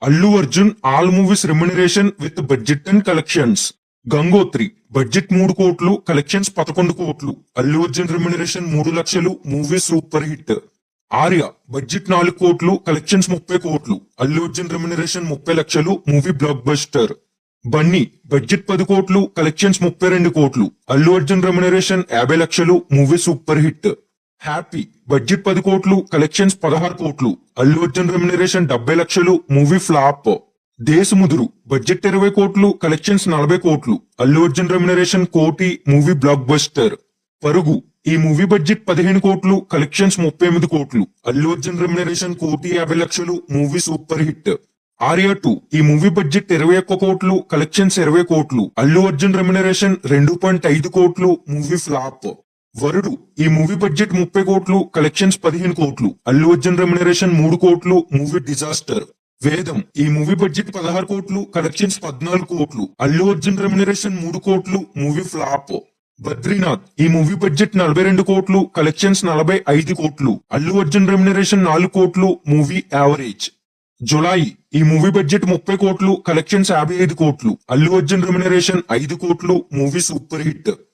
Allu Arjun all movies remuneration with budget and collections. Gangotri budget 3 కోట్లు, collections 11 కోట్లు. Allu Arjun remuneration 3 లక్షలు, movie super hit. Arya budget 4 కోట్లు, collections 30 కోట్లు. అల్లు అర్జున్ రెమ్యునరేషన్ 30 లక్షలు, movie block buster. Bunny budget 10 కోట్లు, కలెక్షన్స్ 32 కోట్లు. అల్లు అర్జున్ రెమ్యునరేషన్ 50 లక్షలు, movie super hit. Happy budget 10 కోట్లు, కలెక్షన్స్ 16 కోట్లు. అల్లు అర్జున్ రెమ్యునరేషన్ 70 లక్షలు, మూవీ ఫ్లాప్. దేశముదురు బడ్జెట్ 20 కోట్లు, కలెక్షన్స్ 40 కోట్లు. అల్లు అర్జున్ రెమ్యునరేషన్ 1 కోటి, మూవీ బ్లాక్ బస్టర్. పరుగు ఈ మూవీ బడ్జెట్ 15 కోట్లు, కలెక్షన్స్ 38 కోట్లు. అల్లు అర్జున్ రెమ్యునరేషన్ 1,50 లక్షలు, మూవీ సూపర్ హిట్. ఆర్య 2 ఈ మూవీ బడ్జెట్ 21 కోట్లు, కలెక్షన్స్ 20 కోట్లు. అల్లు అర్జున్ రెమ్యునరేషన్ 2.5 కోట్లు, మూవీ ఫ్లాప్. వరుడు ఈ మూవీ బడ్జెట్ 30 కోట్లు, కలెక్షన్స్ 15 కోట్లు. అల్లు అర్జున్ రెమ్యునరేషన్ 3 కోట్లు, మూవీ డిజాస్టర్. వేదం ఈ మూవీ బడ్జెట్ 16 కోట్లు, కలెక్షన్స్ 14 కోట్లు. అల్లు అర్జున్ రెమ్యునరేషన్ 3 కోట్లు, మూవీ ఫ్లాప్. బద్రీనాథ్ ఈ మూవీ బడ్జెట్ 42 కోట్లు, కలెక్షన్స్ 45 కోట్లు. అల్లు అర్జున్ రెమ్యునరేషన్ 4 కోట్లు, మూవీ యావరేజ్. జులై ఈ మూవీ బడ్జెట్ 30 కోట్లు, కలెక్షన్స్ 55 కోట్లు. అల్లు అర్జున్ రెమ్యునరేషన్ 5 కోట్లు, మూవీ సూపర్ హిట్.